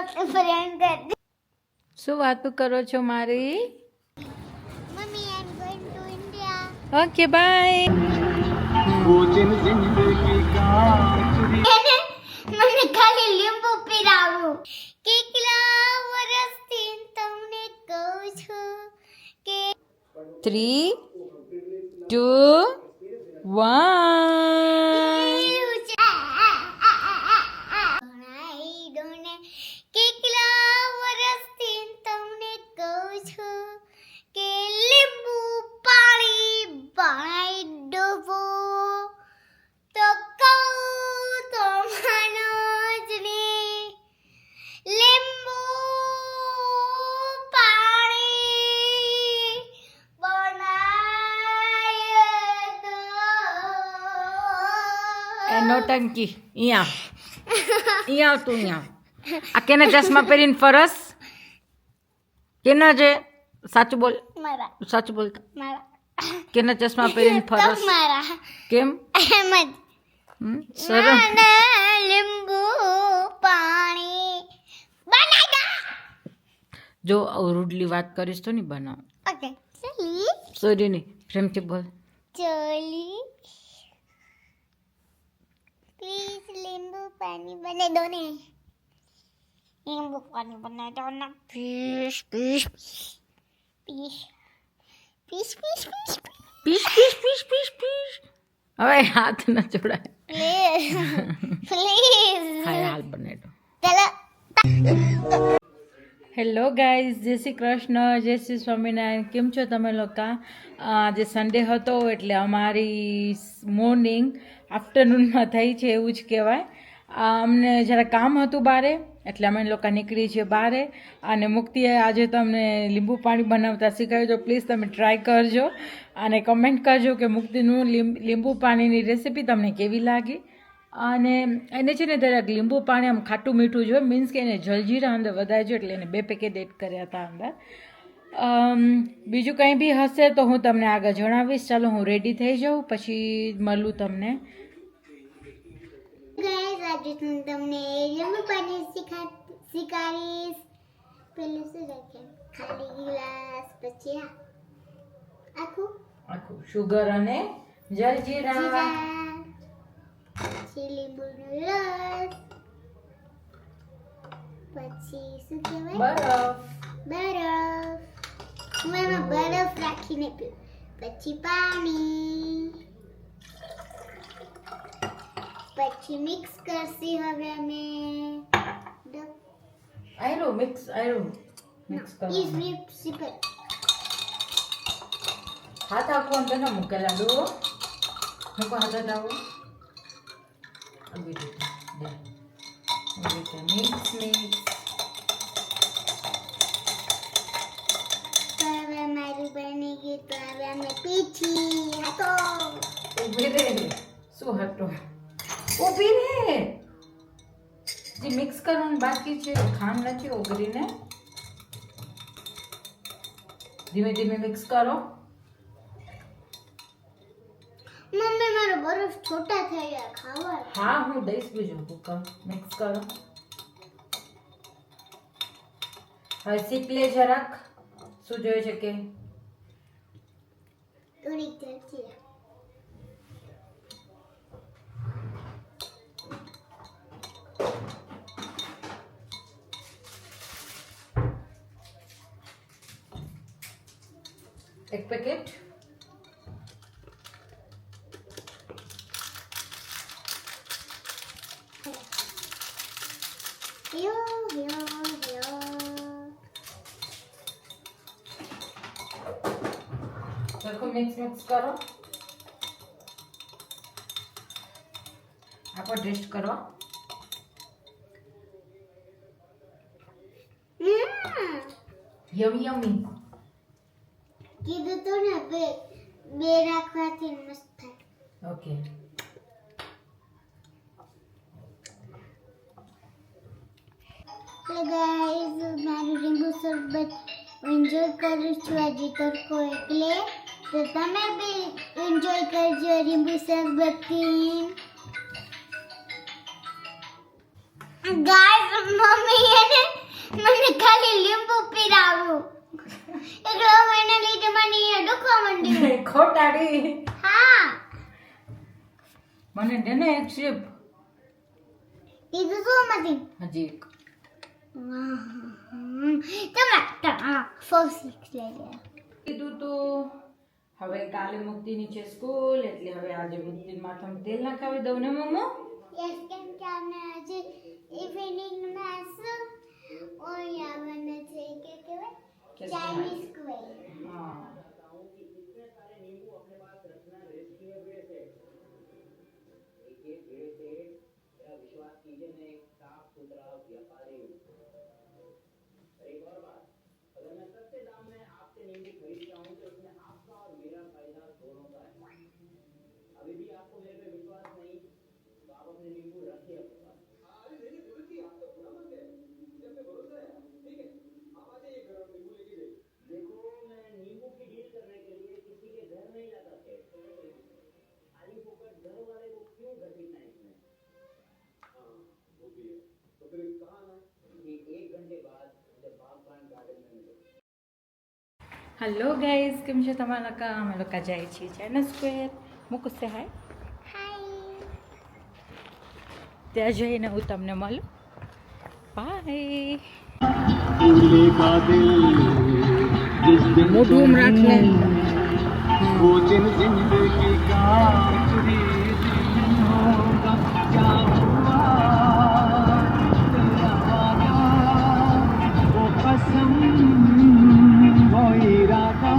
Friend કરતી. શું વાતો કરો છો મારી? Mummy I am going to India. Okay bye. મને ખાલી લીંબુ પીરાવું. કેટલા વર્ષથી તમને કહું છું કે 3, 2, 1. કેટલા વર્ષથી તમને કહું છું કે લીંબુ પાણી બનાવી દો તો કહું તો માનો જ નહીં. લીંબુ પાણી બનાવી દો. એ નોટંકી અહીંયા આવતું અહીંયા. આ કેને ચશ્મા પહેરીને ફરસ? કેના છે? સાચું બોલ, મારા સાચું બોલ. મારા કેના ચશ્મા પહેરીને ફરસ? મારા કેમ? એમ જ શરમ. લીંબુ પાણી બનાવી દો. જો રૂડલી વાત કરીશ તો નહીં બનાવ. ઓકે ચલી સોરી નહીં, પ્રેમથી બોલ. ચલી પ્લીઝ લીંબુ પાણી બનાવી દો ને. લીંબુ પાણી બનાવી દો ને please please please please please please પીશ પીશ પીશ પીશ પીશ. હવે હાથ ન જોડાય. પ્લીઝ હાલ બનાવી દો. ચલો. હેલો ગાઈઝ, જય શ્રી કૃષ્ણ, જય શ્રી સ્વામિનારાયણ. કેમ છો તમે લોકો? આજે સન્ડે હતો એટલે અમારી મોર્નિંગ આફ્ટરનૂનમાં થઈ છે એવું જ કહેવાય. અમને જરા કામ હતું બારે એટલે અમે લોકો નીકળી છીએ બારે. અને મુક્તિએ આજે તમને લીંબુ પાણી બનાવતા શીખવ્યું. તો પ્લીઝ તમે ટ્રાય કરજો અને કમેન્ટ કરજો કે મુક્તિનું લીંબુ પાણીની રેસીપી તમને કેવી લાગી. અને એને છે ને દરેક લીંબુ પાણી આમ ખાટું મીઠું જોઈએ, મીન્સ કે એને જલજીરા અંદર વધારજો એટલે એને 2 પેકેટ એડ કર્યા હતા અંદર. બીજું કંઈ બી હશે તો હું તમને આગળ જણાવીશ. ચાલો હું રેડી થઈ જાઉં પછી મળું તમને. ગાઈસ આજે હું તમને લીંબુ પાણી શીખવાડીશ. પહેલું શું રાખે? ખાલી ગ્લાસ, પછી આખું શુગર અને જલજીરા, જીરા, પછી લીંબુનો રસ, પછી શું કહેવાય? બરફ. હું એમાં બરફ રાખીને પીવું. પછી પાણી, પછી મિક્સ કરશી. હવે અમે મિક્સ કરો. સિમ્પલ હાથ આખું અંદર ન મૂકેલા દો મૂકો. હાથ આવો આવી રીતે મિક્સ. હવે મારું બની ગયું તો હવે અમે પીછી હતો. ઊભી રે. શું હતો? ઊભી રે. જે મિક્સ કરવાનું બાકી છે, ખાંડ નથી ઓગળીને. ધીમે ધીમે મિક્સ કરો. મમ્મી મારો બરફ છોટા થઈ ગયા ખાવા. હા, હું દઈશ બીજું કુકર. મિક્સ કરો. હવે શીખ લે જરાક. શું જોઈએ છે કે થોડીક જલજીરા. એક પેકેટ. સરખું મિક્સ કરો. આપો ટેસ્ટ કરો. યમી. કીધું તો ને બે રાખવાથી મસ્ત થાય. ઓકે. તો ગાઈઝ મારું લીંબુ શરબત એન્જોય કરું છું આજે તડકો એટલે. તો તમે બી એન્જોય કરજો લીંબુ શરબત પીને. ગાઈઝ મમ્મી એને મને ખાલી લીંબુ પીરાવું એટલે એના લીધે મને દુખવા માંડ્યું. ખોટાડી હા મને દે ને એક શેપ કીધું શું મતી હજી એક તમે ફોસિક્સ લઈ લે. કીધું તો હવે કાલે મુક્તિની છે સ્કૂલ એટલે હવે આજે મુક્તિના માથામાં તેલ નાખાવી દઉં ને મમ્મો. યસ કેમ કે અમે આજે ઇવનિંગ મેસ ઓય આવવાના છે કે કેવાય ચાઇનીઝ સ્ક્વેર. હા હેલો ગાઈઝ કેમ છે તમારા કા અમે લોકો જાય છીએ ચાઇના સ્ક્વેર મૂકું છે હાય હાય ત્યાં જઈને હું તમને મળું બાય મોઢું રાખ લે वो दिन जिंदगी का आखिरी दिन होगा क्या हुआ तेरा वादा वो कसम वो इरादा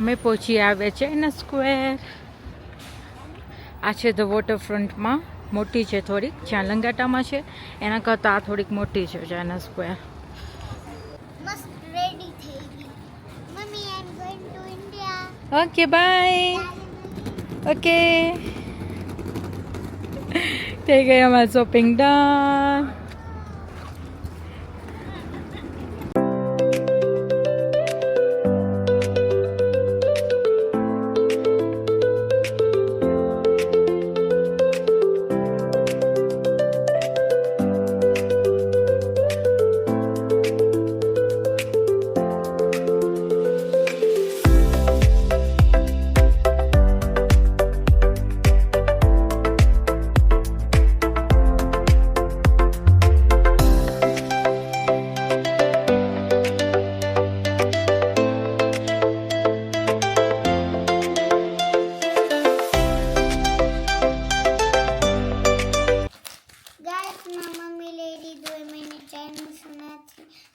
અમે પહોંચી આવ્યા છે ચાઇના સ્ક્વેર. આ છે ધ વોટરફ્રન્ટમાં મોટી છે થોડીક, જ્યાં લંગાટામાં છે એના કરતાં આ થોડીક મોટી છે ચાઇના સ્ક્વેર. મસ્ત રેડી થઈ ગઈ. Mummy I am going to India. Okay bye. Okay થઈ ગઈ અમારી શોપિંગ ડન.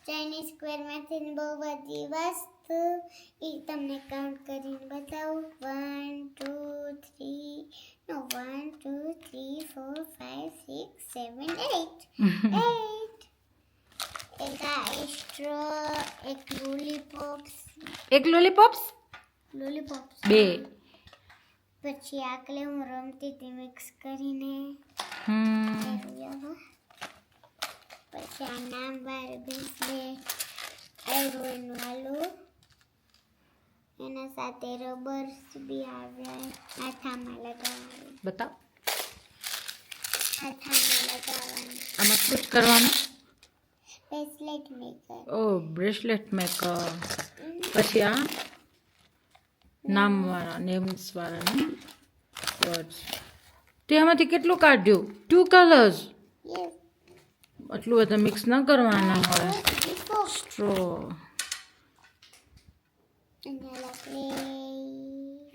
ચાઇનીઝ સ્ક્વેરમાંથી બહુ બધી વસ્તુ એ તમને કાઉન્ટ કરીને બતાવું. 1 2 3 નો 1 2 3 4 5 6 7 8 એક આ સ્ટ્રો, એક લોલીપોપ્સ એક લોલીપોપ્સ બે. પછી આકલે હું રમતી હતી મિક્સ કરીને. પછી આ નામ બાર બ્રેસલેટ આયરન વાળું, એના સાથે રબર્સ બી આવ્યા હાથામાં લગાવવાનું. બતાવ હાથામાં લગાવવાનું આમાં શું કરવાનું? Bracelet maker. ઓ બ્રેસલેટ મેકર. પછી આ નામવાળા નેમ્સ વાળા ને વર્ડ્સ. તે આમાંથી કેટલું કાઢ્યું? 2 કલર્સ. યસ આટલું બધા મિક્સ ના કરવાના હોય. Straw.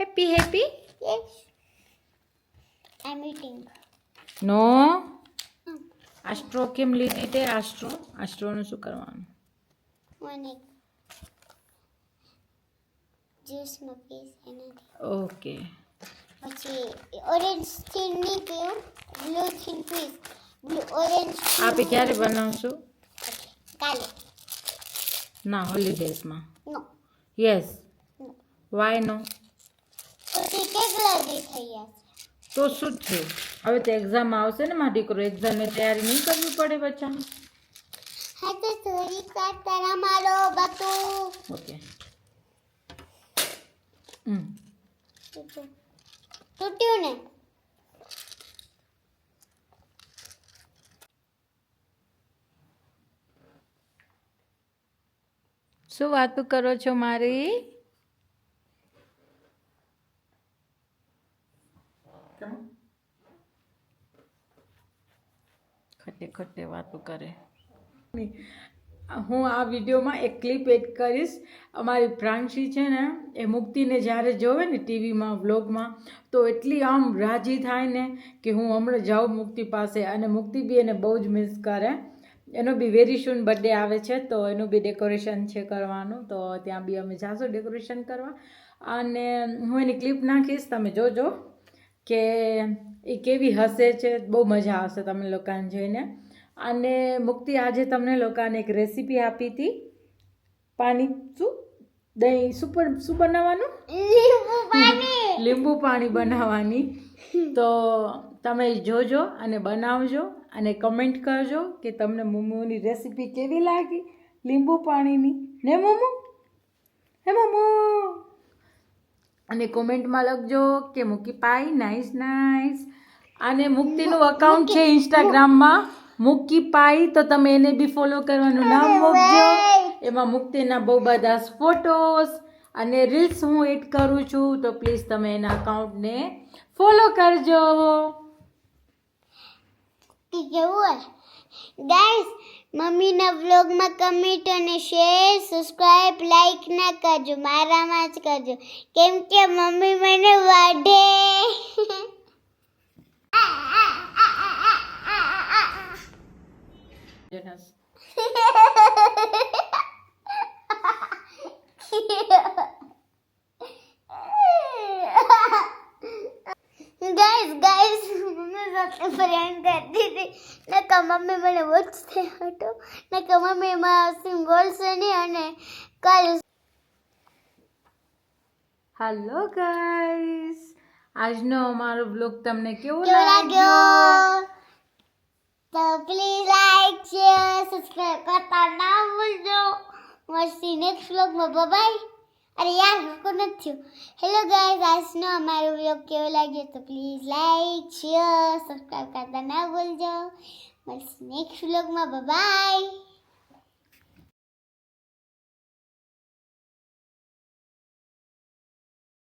Happy happy. Yes I am eating. No આ સ્ટ્રો કેમ લીધી તે? આ સ્ટ્રોનું શું કરવાનું? મને જ્યુસનો પીસ એનાથી. ઓકે પછી ઓરેન્જ થીમ નહીં પીવું, બ્લુ થીમ પીસ. બ્લુ ઓરેન્જ આપે ક્યારે બનાવશું? કાલે. ના હોલિડેઝમાં. નો યસ વાય નો? પછી કેટલા દી થઈ ગયા છે? તો શું થયું? હવે તો એક્ઝામ આવશે ને મારો દીકરો, એક્ઝામની તૈયારી નહીં કરવી પડે બચ્ચાને? હા તો સોરી કરતા રમાડો બધું. ઓકે. તૂટ્યું ને? શું વાતું કરો છો મારી? ખટે ખટે વાતું કરે. હું આ વિડીયોમાં એક ક્લિપ એડ કરીશ. અમારી પ્રાંશી છે ને, એ મુક્તિને જ્યારે જોવે ને ટીવીમાં વ્લોગમાં, તો એટલી આમ રાજી થાય ને કે હું હમણાં જાઉં મુક્તિ પાસે. અને મુક્તિ બી એને બહુ જ મિસ કરે. એનો બી વેરી સૂન બર્થડે આવે છે, તો એનું બી ડેકોરેશન છે કરવાનું, તો ત્યાં બી અમે જાશું ડેકોરેશન કરવા. અને હું એની ક્લિપ નાખીશ, તમે જોજો કે એ કેવી હસે છે. બહુ મજા આવશે તમે લોકોને જોઈને. અને મુક્તિ આજે તમને લોકોને એક રેસીપી આપી હતી, પાણી શું દહીં શું બનાવવાનું, લીંબુ પાણી બનાવવાની. તો તમે જોજો અને બનાવજો અને કમેન્ટ કરજો કે તમને મોમોની રેસીપી કેવી લાગી લીંબુ પાણીની, ને મોમો? હે મોમો? અને કોમેન્ટમાં લખજો કે મૂકી પાઈ નાઈસ નાઈસ. અને મુક્તિનું અકાઉન્ટ છે ઇન્સ્ટાગ્રામમાં મૂકી પાઈ, તો તમે એને બી ફોલો કરવાનું નામ મૂકજો. એમાં મુક્તિના બહુ બધા ફોટોસ અને રીલ્સ હું એડ કરું છું, તો પ્લીઝ તમે એના અકાઉન્ટને ફોલો કરજો. કેવું ગાઈસ, મમ્મીના વ્લોગમાં કમેન્ટ અને શેર, સબસ્ક્રાઇબ, લાઈક ના કરજો, મારામાં જ કરજો, કેમ કે મમ્મી મને વાઢે. ગાઈસ મમ્મી સાથે ફ્રેન્ડ કરતી હતી, નકા મમ્મી મને વોચતે હતો, નકા મમ્મી માં બોલશે નહીં. અને કાલ હેલો ગાઈસ, આજનો અમારો બ્લોગ તમને કેવો લાગ્યો? લાગ્યો? તો પ્લીઝ લાઈક, શેર, સબસ્ક્રાઇબ કરતા ના ભૂલજો. મળશે નેક્સ્ટ વ્લોગમાં. બાય. અરે યાર હું નથી થયું. હેલો ગાઈસ, આજનો અમારો વ્લોગ કેવો લાગ્યો તો પ્લીઝ લાઈક, શેર, સબસ્ક્રાઇબ કરતા ના ભૂલજો. મળશે નેક્સ્ટ વ્લોગમાં. બાય.